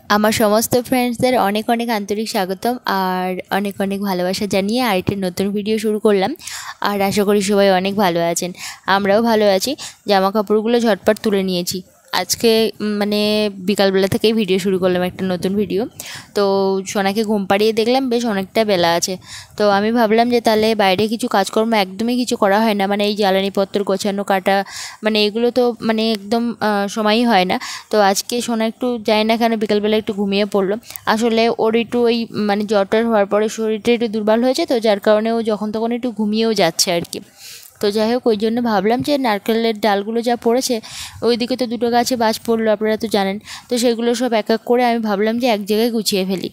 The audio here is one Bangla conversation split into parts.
আমার সমস্ত ফ্রেন্ডসদের অনেক অনেক আন্তরিক স্বাগতম আর অনেক অনেক ভালোবাসা জানিয়ে আরেকটি নতুন ভিডিও শুরু করলাম। আর আশা করি সবাই অনেক ভালো আছেন, আমরাও ভালো আছি। জামা কাপড়গুলো ঝটপট তুলে নিয়েছি। আজকে মানে বিকালবেলা থেকেই ভিডিও শুরু করলাম, একটা নতুন ভিডিও। তো সোনাকে ঘুম পাড়িয়ে দেখলাম বেশ অনেকটা বেলা আছে। তো আমি ভাবলাম যে তাহলে বাইরে কিছু কাজকর্ম একদমই কিছু করা হয় না, মানে এই জ্বালানিপত্র গোছানো কাটা, মানে এগুলো তো মানে একদম সময়ই হয় না। তো আজকে সোনা একটু যায় না কেন বিকালবেলা একটু ঘুমিয়ে পড়লো। আসলে ওর একটু ওই মানে জ্বরটার হওয়ার পরে শরীরটা একটু দুর্বল হয়েছে, তো যার কারণে ও যখন তখন একটু ঘুমিয়েও যাচ্ছে আর কি। তো যাই হোক, ওই জন্য ভাবলাম যে নারকেলের ডালগুলো যা পড়েছে, ওইদিকে তো দুটো গাছে বাজ পড়লো, আপনারা তো জানেন। তো সেগুলো সব এক এক করে আমি ভাবলাম যে এক জায়গায় গুছিয়ে ফেলি।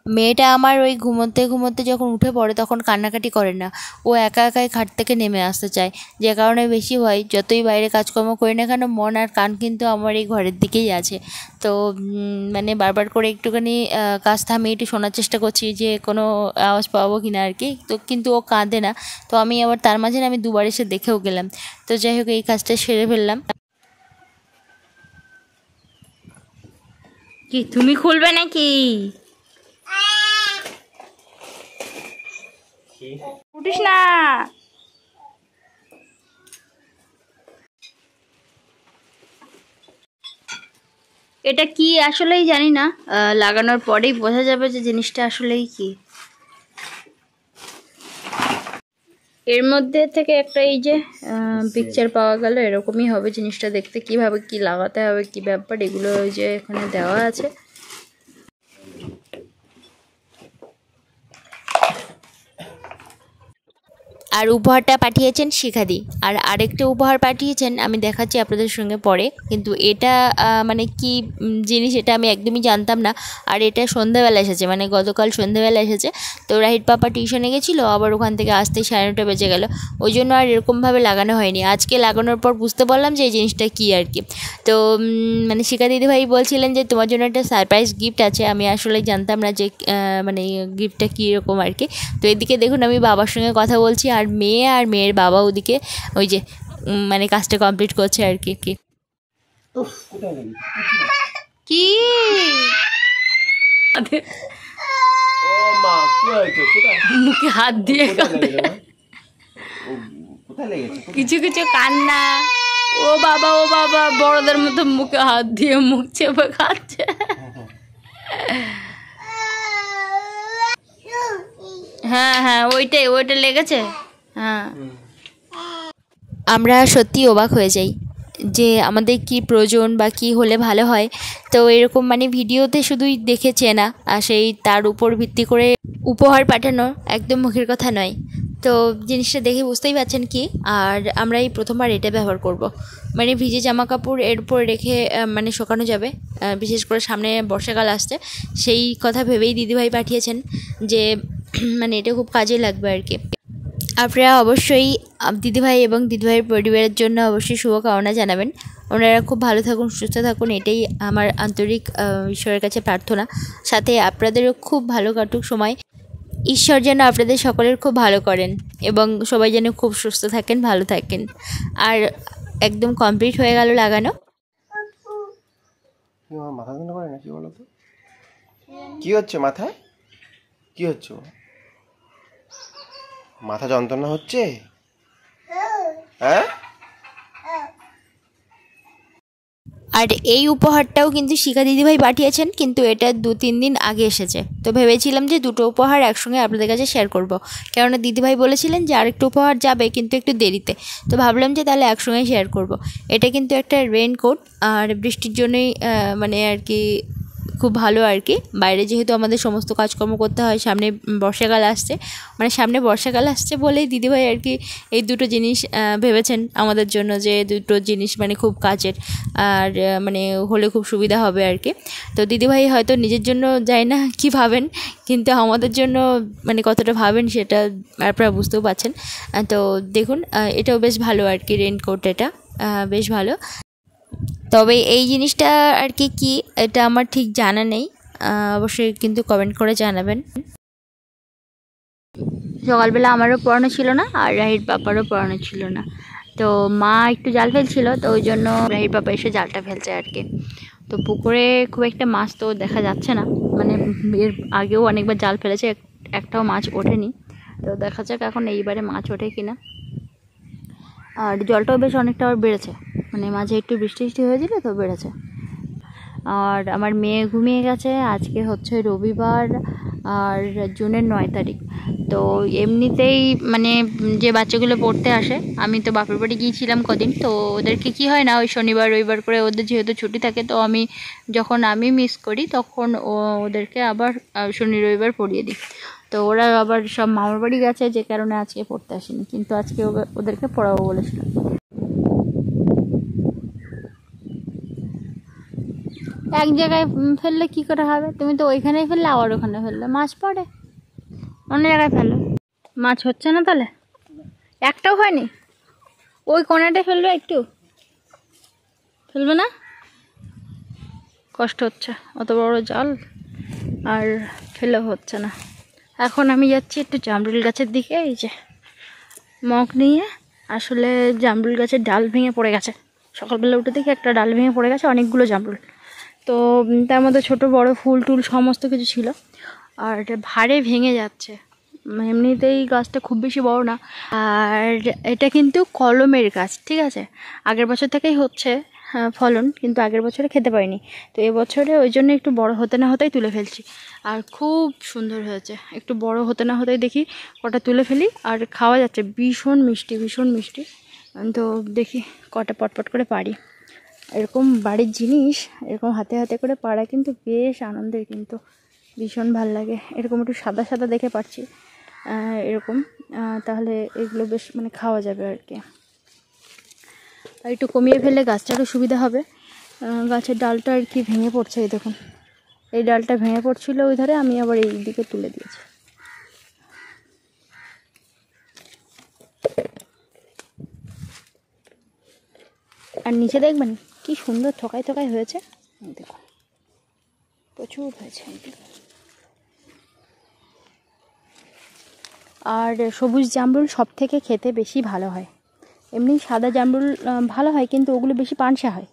মেয়েটা আমার ওই ঘুমোতে ঘুমোতে যখন উঠে পড়ে তখন কান্নাকাটি করে না, ও একা একাই খাট থেকে নেমে আসতে চায়। যে কারণে বেশি হয় যতই বাইরে কাজকর্ম করি না কেন, মন আর কান কিন্তু আমার এই ঘরের দিকেই আছে। তো মানে বারবার করে একটুখানি কাজ থামিয়ে একটু শোনার চেষ্টা করছি যে কোনো আওয়াজ পাবো কি না আর কি। তো কিন্তু ও কাঁদে না। তো আমি আবার তার মাঝে আমি দুবার এসে দেখেও গেলাম। তো যাই হোক, এই কাজটা সেরে ফেললাম। কি তুমি খুলবে নাকি? উঠিস না। এটা কি আসলেই জানি না, লাগানোর পরেই বোঝা যাবে যে জিনিসটা আসলেই কি। এর মধ্যে থেকে একটা এই যে পিকচার পাওয়া গেল, এরকমই হবে জিনিসটা দেখতে। কিভাবে কি লাগাতে হবে, কি ব্যাপার, এগুলো ওই যে এখানে দেওয়া আছে। আর উপহারটা পাঠিয়েছেন শিখাদি, আর আরেকটা উপহার পাঠিয়েছেন আমি দেখাচ্ছি আপনাদের সঙ্গে পরে। কিন্তু এটা মানে কি জিনিস এটা আমি একদমই জানতাম না। আর এটা সন্ধ্যাবেলা এসেছে, মানে গতকাল সন্ধ্যাবেলা এসেছে। তো রাহিত পাপা টিউশনে গেছিলো, আবার ওখান থেকে আসতে 9:30 বেজে গেল। ওই জন্য আর এরকমভাবে লাগানো হয়নি। আজকে লাগানোর পর বুঝতে পারলাম যে এই জিনিসটা কী আর কি। তো মানে শিখা দিদিভাই বলছিলেন যে তোমার জন্য একটা সারপ্রাইজ গিফট আছে। আমি আসলে জানতাম না যে মানে গিফটটা কীরকম আর কি। তো এদিকে দেখুন আমি বাবার সঙ্গে কথা বলছি, আর মেয়ে আর মেয়ের বাবা ওদিকে ওই যে মানে কাজটা কমপ্লিট করছে আর কি। কি মুখে হাত দিয়ে কিছু কিছু কান্না। ও বাবা ও বাবা, বড়দের মতো মুখে হাত দিয়ে মুখ চেপে খাচ্ছে। হ্যাঁ হ্যাঁ, ওইটা লেগেছে। হ্যাঁ, আমরা সত্যি অবাক হয়ে যাই যে আমাদের কি প্রয়োজন বা কি হলে ভালো হয়। তো এরকম মানে ভিডিওতে শুধুই দেখেছে না, আর সেই তার উপর ভিত্তি করে উপহার পাঠানো একদম মুখের কথা নয়। তো জিনিসটা দেখে বুঝতেই পারছেন কি। আর আমরা এই প্রথমবার এটা ব্যবহার করব। মানে ভিজে জামা কাপড় এর উপর রেখে মানে শুকানো যাবে, বিশেষ করে সামনে বর্ষাকাল আসছে, সেই কথা ভেবেই দিদিভাই পাঠিয়েছেন যে মানে এটা খুব কাজে লাগবে আর কি। আপনারা অবশ্যই দিদিভাই এবং দিদিভাইয়ের পরিবারের জন্য অবশ্যই শুভকামনা জানাবেন। ওনারা খুব ভালো থাকুন, সুস্থ থাকুন, এটাই আমার আন্তরিক ঈশ্বরের কাছে প্রার্থনা। সাথে আপনাদেরও খুব ভালো কাটুক সময়। ঈশ্বর যেন আপনাদের সকলের খুব ভালো করেন এবং সবাই যেন খুব সুস্থ থাকেন, ভালো থাকেন। আর একদম কমপ্লিট হয়ে গেল লাগানো। মাথা যন্ত্রণা করে না কি বলো তো? কি হচ্ছে মাথায়? কি হচ্ছে? মাথা যন্ত্রণা হচ্ছে? হ্যাঁ। আর এই উপহারটাও কিন্তু শিখা দিদিভাই পাঠিয়েছেন, কিন্তু এটা 2-3 দিন আগে এসেছে। তো ভেবেছিলাম যে দুটো উপহার একসঙ্গে আপনাদের কাছে শেয়ার করব, কেননা দিদিভাই বলেছিলেন যে আরেকটা উপহার যাবে কিন্তু একটু দেরিতে। তো ভাবলাম যে তাহলে একসঙ্গে শেয়ার করব। এটা কিন্তু একটা রেইনকোট, আর বৃষ্টির জন্যই মানে আর কি খুব ভালো আর কি। বাইরে যেহেতু আমাদের সমস্ত কাজকর্ম করতে হয়, সামনে বর্ষাকাল আসছে, মানে সামনে বর্ষাকাল আসছে বলেই দিদিভাই আর কি এই দুটো জিনিস ভেবেছেন আমাদের জন্য, যে দুটো জিনিস মানে খুব কাজের, আর মানে হলে খুব সুবিধা হবে আর কি। তো দিদিভাই হয়তো নিজের জন্য যায় না কি ভাবেন, কিন্তু আমাদের জন্য মানে কতটা ভাবেন সেটা আপনারা বুঝতেও পারছেন। তো দেখুন এটাও বেশ ভালো আর কি, রেইনকোট এটা বেশ ভালো। তবে এই জিনিসটা আর কি কি এটা আমার ঠিক জানা নেই, অবশ্যই কিন্তু কমেন্ট করে জানাবেন। সকালবেলা আমারও পড়ানো ছিল না, আর রাহির পাপারও পড়ানো ছিল না। তো মা একটু জাল ফেলছিল, তো ওই জন্য রাহির পাপা এসে জালটা ফেলছে আর কি। তো পুকুরে খুব একটা মাছ তো দেখা যাচ্ছে না, মানে এর আগেও অনেকবার জাল ফেলেছে, একটাও মাছ ওঠেনি। তো দেখা যাক এখন এইবারে মাছ ওঠে কিনা। আর জলটাও বেশ অনেকটা আবার বেড়েছে, মানে মাঝে একটু বৃষ্টি হয়েছিল তো বেড়েছে। আর আমার মেয়ে ঘুমিয়ে গেছে। আজকে হচ্ছে রবিবার আর জুনের 9 তারিখ। তো এমনিতেই মানে যে বাচ্চাগুলো পড়তে আসে, আমি তো বাপের বাড়ি গিয়েছিলাম কদিন, তো ওদেরকে কি হয় না ওই শনিবার রবিবার করে ওদের যেহেতু ছুটি থাকে, তো যখন আমি মিস করি তখন ওদেরকে আবার শনি রবিবার পড়িয়ে দিই। তো ওরা আবার সব মামার বাড়ি গেছে, যে কারণে আজকে পড়তে আসেনি, কিন্তু আজকে ওদেরকে পড়াবো বলেছিলাম। এক জায়গায় ফেললে কি করে হবে? তুমি তো ওইখানেই ফেললে, আবার ওখানে ফেললে মাছ পড়ে, অন্য জায়গায় ফেলো। মাছ হচ্ছে না তাহলে? একটাও হয়নি? ওই কোণাটা ফেলবে, একটু ফেলবে না? কষ্ট হচ্ছে, অত বড় জাল আর ফেলেও হচ্ছে না। এখন আমি যাচ্ছি একটু জামরুল গাছের দিকে। এই যে মগ নিয়ে, আসলে জামরুল গাছের ডাল ভেঙে পড়ে গেছে। সকালবেলা উঠে দেখি একটা ডাল ভেঙে পড়ে গেছে, অনেকগুলো জামরুল। তো তার মধ্যে ছোট বড় ফুল টুল সমস্ত কিছু ছিল, আর ভারে ভেঙে যাচ্ছে। এমনিতেই গাছটা খুব বেশি বড় না, আর এটা কিন্তু কলমের গাছ, ঠিক আছে। আগের বছর থেকেই হচ্ছে ফলন, কিন্তু আগের বছরে খেতে পারিনি, তো এবছরে ওই জন্য একটু বড় হতে না হতেই তুলে ফেলছি। আর খুব সুন্দর হয়েছে, একটু বড় হতে না হতেই দেখি কটা তুলে ফেলি। আর খাওয়া যাচ্ছে, ভীষণ মিষ্টি, ভীষণ মিষ্টি। তো দেখি কটা পটপট করে পারি। এরকম বাড়ির জিনিস এরকম হাতে হাতে করে পাড়া কিন্তু বেশ আনন্দের, কিন্তু ভীষণ ভাল লাগে। এরকম একটু সাদা সাদা দেখে পাচ্ছি এরকম, তাহলে এগুলো বেশ মানে খাওয়া যাবে আর কি। আর একটু কমিয়ে ফেললে গাছটারও সুবিধা হবে। গাছের ডালটা আর কি ভেঙে পড়ছে, এই দেখুন এই ডালটা ভেঙে পড়ছিল ওই ধারে, আমি আবার এই দিকে তুলে দিয়েছি। আর নিচে দেখবেন কি সুন্দর থকায় থকায় হয়েছে, দেখুন প্রচুর হয়েছে। আর সবুজ জামরুল সব থেকে খেতে বেশি ভালো হয়। এমনি সাদা জামরুল ভালো হয়, কিন্তু ওগুলো বেশি পানসা হয়,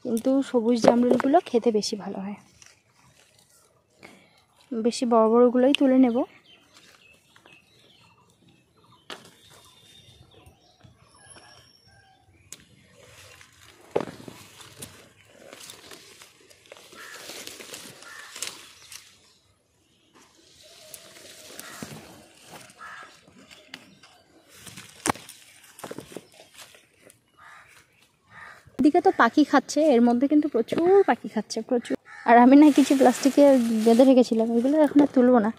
কিন্তু সবুজ জামরুলগুলো খেতে বেশি ভালো হয়। বেশি বড় বড়গুলোই তুলে নেব। দিকে তো পাখি খাচ্ছে, এর মধ্যে কিন্তু প্রচুর পাখি খাচ্ছে, প্রচুর। আর আমি না কিছু প্লাস্টিকে বেঁধে রেখেছিলাম, এগুলো এখন আর তুলবো না।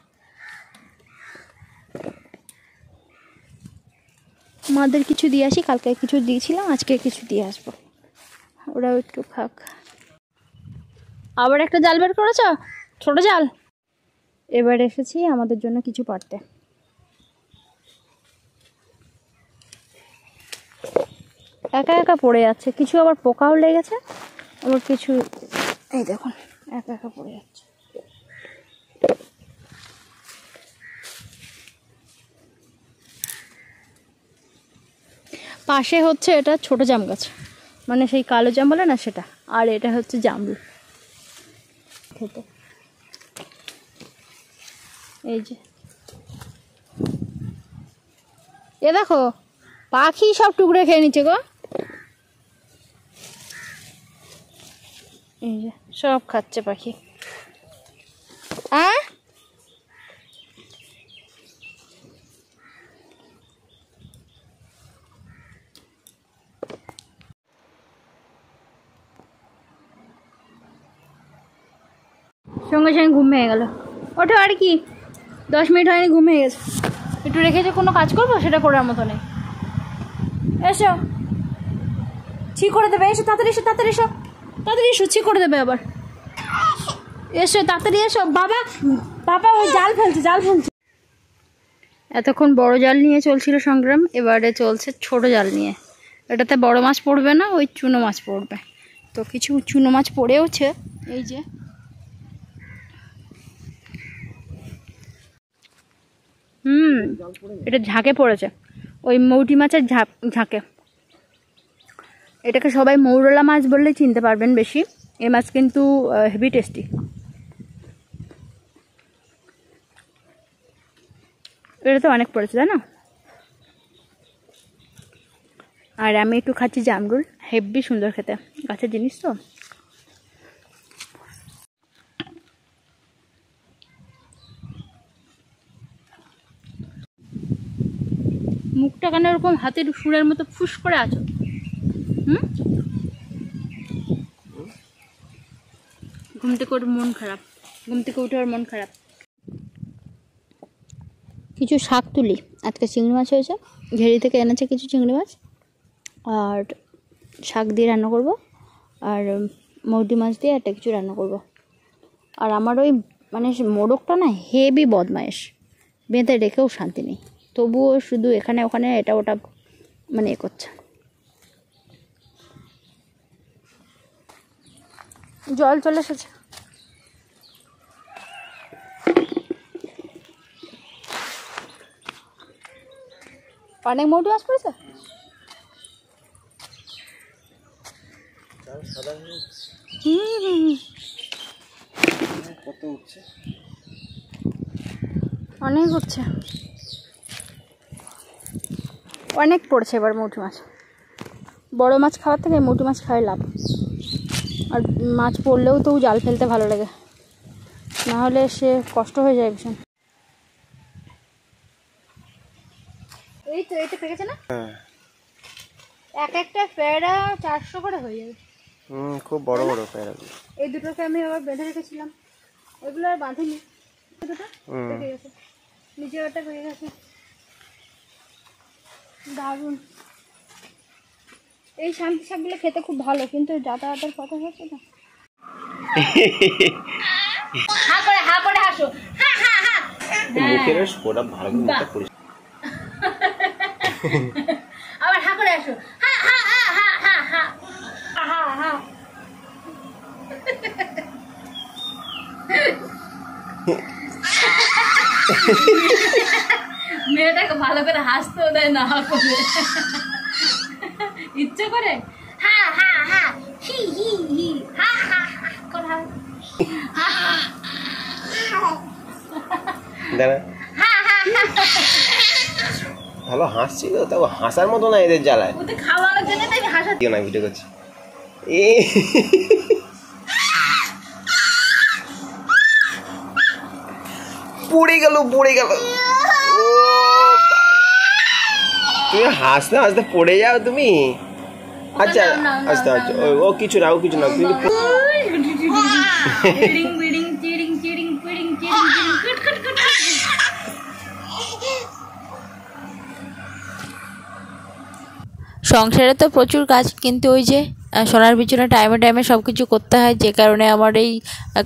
মাদের কিছু দিয়ে আসি, কালকে কিছু দিয়েছিলাম, আজকে কিছু দিয়ে আসবো, ওরাও একটু খাক। আবার একটা জাল বের করেছ, ছোট জাল। এবার এসেছি আমাদের জন্য কিছু পারতে। একা একা পড়ে যাচ্ছে, কিছু আবার পোকাও লেগেছে, আবার কিছু এই দেখুন একা একা পড়ে যাচ্ছে। পাশে হচ্ছে এটা ছোট জাম গাছ, মানে সেই কালো জাম বলে না সেটা, আর এটা হচ্ছে জামরুল খেতে। এই যে এ দেখো পাখি সব টুকরে খেয়ে নিচ্ছে গো, এই যে সব খাচ্ছে পাখি। সঙ্গে সঙ্গে ঘুম ভেঙে গেল। ওঠো, আর কি 10 মিনিট হয়নি ঘুম ভেঙে গেছে। একটু রেখেছে কোনো কাজ করবো, সেটা করার মতো নেই। এসো ছি করে দেবে, এসো তাড়াতাড়ি, এসো তাড়াতাড়ি, এসো তাড়াতাড়ি, এসো ছি করে দেবে আবার। এসো তাড়াতাড়ি এসো, বাবা বাবা ওই জাল ফেলছে, জাল ফেলছে। এতক্ষণ বড় জাল নিয়ে চলছিল সংগ্রাম, এবারে চলছে ছোট জাল নিয়ে। এটাতে বড় মাছ পড়বে না, ওই চুনো মাছ পড়বে। তো কিছু চুনো মাছ পড়েওছে, এই যে এটা ঝাঁকে পড়েছে, ওই মৌটি মাছের ঝাঁকে। এটাকে সবাই মৌরলা মাছ বললে চিনতে পারবেন বেশি। এই মাছ কিন্তু হেভি টেস্টি। এটা তো অনেক পড়েছে তাই না? আর আমি একটু খাচ্ছি জামরুল, হেভি সুন্দর খেতে, গাছের জিনিস তো। মুখটা কেন এরকম হাতের সুরের মতো ফুস করে আছো? ঘুম থেকে ওর মন খারাপ, ঘুম থেকে উঠে ওর মন খারাপ। কিছু শাক তুলি, আজকে চিংড়ি মাছ হয়েছে, ঘেরি থেকে এনেছে কিছু চিংড়ি মাছ, আর শাক দিয়ে রান্না করব, আর মৌটি মাছ দিয়ে একটা কিছু রান্না করব। আর আমার ওই মানে মোড়কটা না হেভি বদমাইশ, বেঁধে রেখেও শান্তি নেই, তবুও শুধু এখানে ওখানে এটা ওটা মানে এ করছে। জল চলে এসেছে। অনেক মৌটি মাছ পড়েছে। কত উঠছে, অনেক উঠছে, অনেক পড়ছে এবার মৌটি মাছ। বড় মাছ খাওয়ার থেকে মৌটি মাছ খাওয়াই লাভ। আর মাছ পড়লেও তো জাল ফেলতে ভালো লাগে, না হলে সে কষ্ট হয়ে যায় ভীষণ। এই তো এইটা পেকেছে না? এক একটা পেয়ারা 400 করে হয়ে যাবে। খুব বড় বড় পেয়ারা। এই দুটোকে আমি আবার বেঁধে রেখেছিলাম, ওইগুলো আর বাঁধিনি, দুটো পেকে গেছে, নিচে ওটা পেকে গেছে, দারুণ। এই শান্তি শাকগুলো খেতে খুব ভালো, কিন্তু যাতায়াতের কথা হচ্ছে না। হা করে হাসো, মুখের ওটা ভালো করে আবার হা করে আসো, হা হা হা হা হা হা হা হা। মেয়েটাকে ভালো করে হাসতেও দেয় না, হা করে ইচ্ছে করে হা হা হা হি হি হি হা হা হা করে ভালো হাসছিল, তাও হাসার মতো না এদের জ্বালায়। ওদের খাওয়ানোর জন্য তাই হাসা দিও না, ভিডিও করছি। পড়ে গেল পড়ে গেল। তুমি হাসতে হাসতে পড়ে যাও তুমি। আচ্ছা আচ্ছা আচ্ছা, ও কিছু না, ও কিছু না, কিন্তু সংসারে তো প্রচুর কাজ, কিন্তু ওই যে সোনার পিছনে টাইমে টাইমে সব কিছু করতে হয়, যে কারণে আমার এই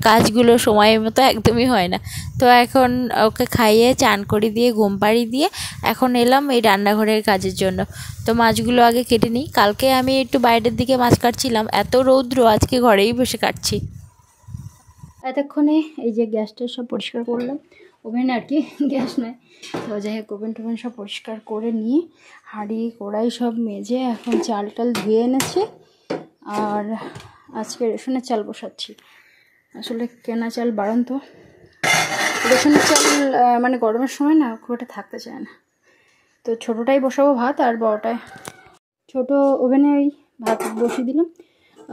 কাজগুলো সময়ের মতো একদমই হয় না। তো এখন ওকে খাইয়ে চান করে দিয়ে ঘুম পাড়ি দিয়ে এখন এলাম এই রান্নাঘরের কাজের জন্য। তো মাছগুলো আগে কেটে নিই, কালকে আমি একটু বাইরের দিকে মাছ কাটছিলাম, এত রৌদ্র, আজকে ঘরেই বসে কাটছি। এতক্ষণে এই যে গ্যাসটা সব পরিষ্কার করলাম, ওভেন আর কি, গ্যাস নয়, তো যাই হোক ওভেন টোভেন সব পরিষ্কার করে নিয়ে হাঁড়ি কড়াই সব মেজে এখন চাল টাল ধুয়ে এনেছি। আর আজকে রেশনের চাল বসাচ্ছি, আসলে কেনা চাল বাড়ান, তো রেশনের চাল মানে গরমের সময় না খুব একটা থাকতে চায় না। তো ছোটোটাই বসাবো ভাত, আর বড়টায় ছোটো ওভেনে ওই ভাত বসিয়ে দিলাম,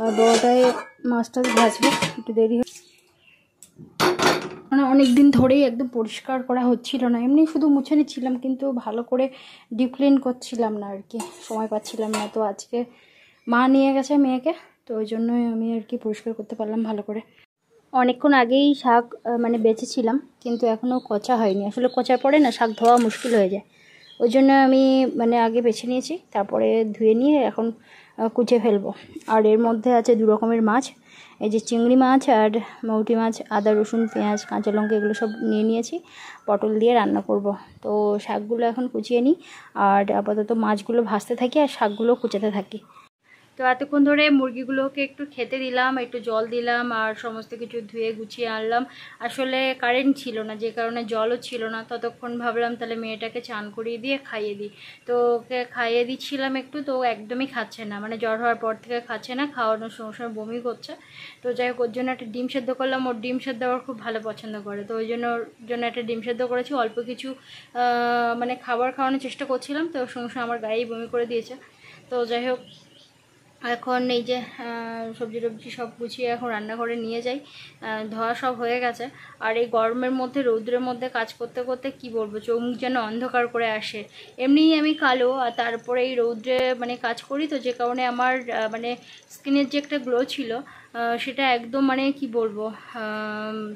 আর বড়টায় মাছ টাছ ভাজবো, একটু দেরি হয়। মানে অনেক দিন ধরেই একদম পরিষ্কার করা হচ্ছিল না, এমনি শুধু মুছে নিচ্ছিলাম, কিন্তু ভালো করে ডিপ ক্লিন করছিলাম না আর কি, সময় পাচ্ছিলাম না। তো আজকে মা নিয়ে গেছে মেয়েকে, তো ওই জন্যই আমি আর কি পরিষ্কার করতে পারলাম ভালো করে। অনেকক্ষণ আগেই শাক মানে বেছেছিলাম, কিন্তু এখনও কচা হয়নি, আসলে কচার পরে না শাক ধোয়া মুশকিল হয়ে যায়, ওই জন্য আমি মানে আগে বেছে নিয়েছি, তারপরে ধুয়ে নিয়ে এখন কুচে ফেলবো। আর এর মধ্যে আছে 2 রকমের মাছ, এই যে চিংড়ি মাছ আর মৌটি মাছ, আদা রসুন পেঁয়াজ কাঁচা লঙ্কা এগুলো সব নিয়ে নিয়েছি, পটল দিয়ে রান্না করব। তো শাকগুলো এখন কুচিয়ে নিই, আর আপাতত মাছগুলো ভাজতে থাকি আর শাকগুলো কুচাতে থাকি। তো এতক্ষণ ধরে মুরগিগুলোকে একটু খেতে দিলাম, একটু জল দিলাম আর সমস্ত কিছু ধুয়ে গুছিয়ে আনলাম। আসলে কারেন্ট ছিল না, যে কারণে জলও ছিল না। ততক্ষণ ভাবলাম তাহলে মেয়েটাকে চান করিয়ে দিয়ে খাইয়ে দিই। তো ওকে খাইয়ে দিচ্ছিলাম একটু, তো একদমই খাচ্ছে না, মানে জ্বর হওয়ার পর থেকে খাচ্ছে না, খাওয়ানোর সময় সময় বমি করছে। তো যাই হোক, ওর জন্য একটা ডিম সেদ্ধ করলাম। ওর ডিম সেদ্ধ আবার খুব ভালো পছন্দ করে, তো ওই জন্য একটা ডিম সেদ্ধ করেছি। অল্প কিছু মানে খাবার খাওয়ানোর চেষ্টা করছিলাম, তো ওর সঙ্গে সঙ্গে আমার গায়েই বমি করে দিয়েছে। তো যাই হোক, এখন এই যে সবজি টবজি সব গুছিয়ে এখন রান্নাঘরে নিয়ে যাই। ধোয়া সব হয়ে গেছে। আর এই গরমের মধ্যে, রৌদ্রের মধ্যে কাজ করতে করতে কি বলবো, চোখ মুখ যেন অন্ধকার করে আসে। এমনিই আমি কালো, আর তারপরে এই রৌদ্রে মানে কাজ করি, তো যে কারণে আমার মানে স্কিনের যে একটা গ্লো ছিল সেটা একদম মানে কি বলবো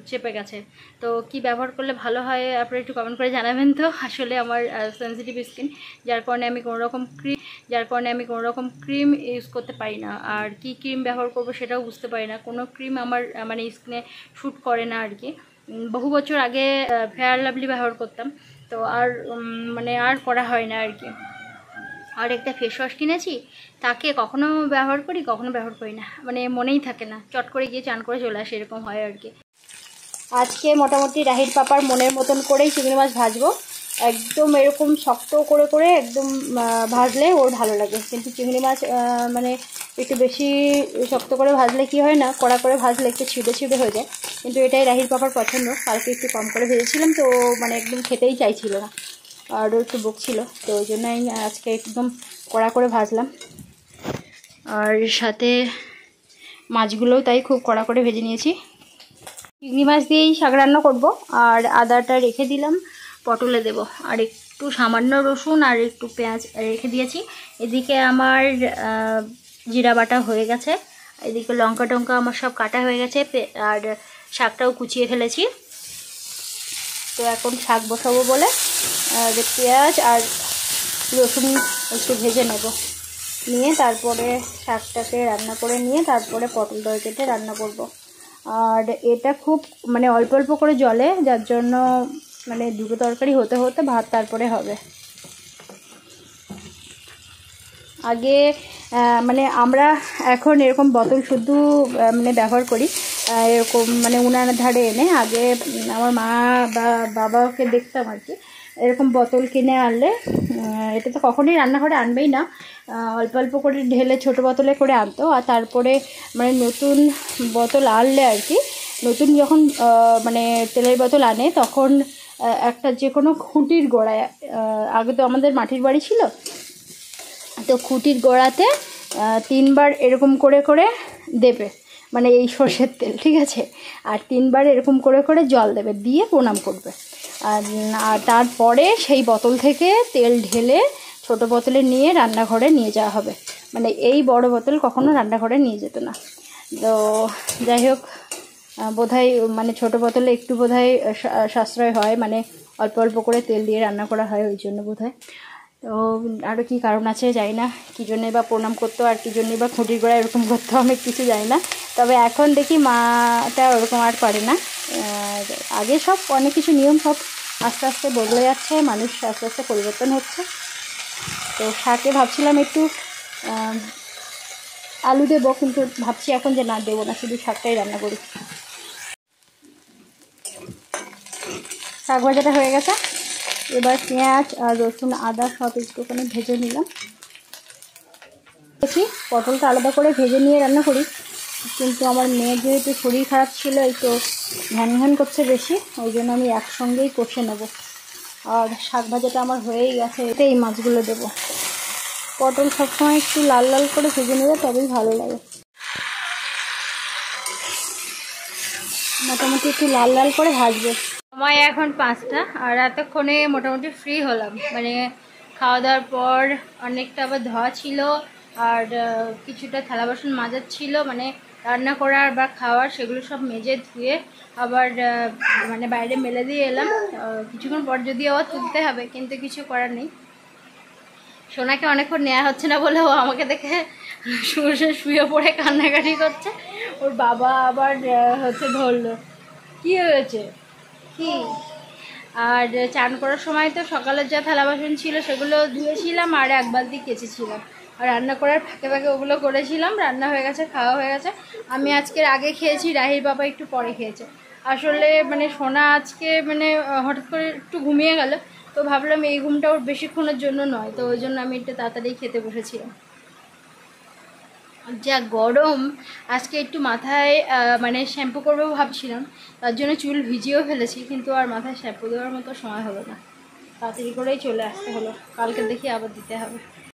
চেপে গেছে। তো কি ব্যবহার করলে ভালো হয় আপনারা একটু কমেন্ট করে জানাবেন। তো আসলে আমার সেনসিটিভ স্কিন, যার কারণে আমি কোনো রকম ক্রিম ইউজ করতে পারি না। আর কি ক্রিম ব্যবহার করব সেটাও বুঝতে পারি না। কোনো ক্রিম আমার মানে স্কিনে শ্যুট করে না আর কি। বহু বছর আগে ফেয়ার লাভলি ব্যবহার করতাম, তো আর মানে আর করা হয় না আর কি। আর একটা ফেস ওয়াশ কিনেছি, তাকে কখনো ব্যবহার করি, কখনো ব্যবহার করি না, মানে মনেই থাকে না, চট করে গিয়ে চান করে চলে আসে, এরকম হয় আর কি। আজকে মোটামুটি রাহির পাপার মনের মতন করেই চিংড়ি মাছ ভাজবো। একদম এরকম শক্ত করে করে একদম ভাজলে ওর ভালো লাগে, কিন্তু চিংড়ি মাছ মানে একটু বেশি শক্ত করে ভাজলে কি হয় না, কড়া করে ভাজলে একটু ছিটে ছিটে হয়ে যায়। কিন্তু এটাই রাহির পাপার পছন্দ। কালকে একটু কম করে ভেজেছিলাম, তো মানে একদম খেতেই চাইছিল না, আরও একটু বকছিল, তো ওই জন্যই আজকে একদম কড়া করে ভাজলাম। আর সাথে মাছগুলোও তাই খুব কড়া করে ভেজে নিয়েছি। চিংড়ি মাছ দিয়েই শাক রান্না করব। আর আদাটা রেখে দিলাম, পটলে দেব। আর একটু সামান্য রসুন আর একটু পেঁয়াজ রেখে দিয়েছি। এদিকে আমার জিরা বাটা হয়ে গেছে, এদিকে লঙ্কা টঙ্কা আমার সব কাটা হয়ে গেছে, আর শাকটাও কুচিয়ে ফেলেছি। তো এখন শাক বসাবো বলে পেঁয়াজ আর রসুন একটু ভেজে নেব, নিয়ে তারপরে শাকটাকে রান্না করে নিয়ে তারপরে পটল দই কেটে রান্না করব। আর এটা খুব মানে অল্প অল্প করে জলে, যার জন্য মানে দুটো তরকারি হতে হতে ভাত তারপরে হবে। আগে মানে আমরা এখন এরকম বোতল শুধু মানে ব্যবহার করি, এরকম মানে উনানের ধারে এনে। আগে আমার মা বা বাবাকে দেখতাম আর কি, এরকম বোতল কিনে আনলে, এটা তো কখনোই রান্নাঘরে আনবেই না, অল্প অল্প করে ঢেলে ছোটো বোতলে করে আনতো। আর তারপরে মানে নতুন বোতল আনলে আর কি, নতুন যখন মানে তেলের বোতল আনে, তখন একটা যে কোনো খুঁটির গোড়ায়, আগে তো আমাদের মাটির বাড়ি ছিল, তো খুঁটির গোড়াতে 3 বার এরকম করে করে দেবে, মানে এই সর্ষের তেল, ঠিক আছে, আর 3 বার এরকম করে করে জল দেবে, দিয়ে প্রণাম করবে। আর তারপরে সেই বোতল থেকে তেল ঢেলে ছোটো বোতলে নিয়ে রান্নাঘরে নিয়ে যাওয়া হবে, মানে এই বড় বোতল কখনো রান্নাঘরে নিয়ে যেত না। তো যাই হোক, বোধহয় মানে ছোটো বোতলে একটু বোধহয় সাশ্রয় হয়, মানে অল্প অল্প করে তেল দিয়ে রান্না করা হয়, ওই জন্য বোধহয়। তো আরও কী কারণ আছে জানি না, কী জন্যে বা প্রণাম করতো আর কী জন্যে বা খুঁটির গোড়া এরকম করতো, আমি কিছু জানি না। তবে এখন দেখি মাটা ওরকম আর করে না। আগে সব অনেক কিছু নিয়ম সব আস্তে আস্তে বদলে যাচ্ছে, মানুষ আস্তে আস্তে পরিবর্তন হচ্ছে। তো শাকে ভাবছিলাম একটু আলু দেবো, কিন্তু ভাবছি এখন যে না দেবো না, শুধু শাকটাই রান্না করি। শাক ভাজাটা হয়ে গেছে, এবার পেঁয়াজ আর রসুন আদা সব একটুখানি ভেজে নিলাম। দেখি পটলটা আলাদা করে ভেজে নিয়ে রান্না করি, কিন্তু আমার মেয়ের যেহেতু শরীর খারাপ ছিল, এই তো ঘ্যান ঘ্যান করছে বেশি, ওই জন্য আমি একসঙ্গেই কষে নেব। আর শাক ভাজাটা আমার হয়েই গেছে, এতে এই মাছগুলো দেবো। পটল সবসময় একটু লাল লাল করে ভেজে নেবে, তবেই ভালো লাগে। মোটামুটি একটু লাল লাল করে ভাজবে। সময় এখন 5টা, আর এতক্ষণে মোটামুটি ফ্রি হলাম, মানে খাওয়া দাওয়ার পর অনেকটা আবার ধোয়া ছিল, আর কিছুটা থালা বাসন মাজার ছিল, মানে রান্না করার বা খাওয়ার, সেগুলো সব মেজে ধুয়ে আবার মানে বাইরে মেলে দিয়ে এলাম। কিছুক্ষণ পর যদিও আবার তুলতে হবে, কিন্তু কিছু করার নেই। সোনাকে অনেকক্ষণ নেওয়া হচ্ছে না বলে ও আমাকে দেখে শুয়ে পড়ে কান্নাকাটি করছে, ওর বাবা আবার হচ্ছে ধরলো। কী হয়েছে কি? আর চান করার সময় তো সকালের যা থালা বাসন ছিল সেগুলো ধুয়েছিলাম, আর 1 বালতি কেচেছিলাম, আর রান্না করার ফাঁকে ফাঁকে ওগুলো করেছিলাম, রান্না হয়ে গেছে, খাওয়া হয়ে গেছে। আমি আজকের আগে খেয়েছি, রাহির বাবা একটু পরে খেয়েছে। আসলে মানে সোনা আজকে মানে হঠাৎ করে একটু ঘুমিয়ে গেল, তো ভাবলাম এই ঘুমটা ওর বেশিক্ষণের জন্য নয়, তো ওই জন্য আমি একটু তাড়াতাড়ি খেতে বসেছিলাম। যা গরম, আজকে একটু মাথায় মানে শ্যাম্পু করবো ভাবছিলাম, তার জন্য চুল ভিজিয়েও ফেলেছি, কিন্তু আর মাথায় শ্যাম্পু দেওয়ার মতো সময় হলো না, তাড়াতাড়ি করেই চলে আসতে হলো। কালকে দেখি আবার দিতে হবে।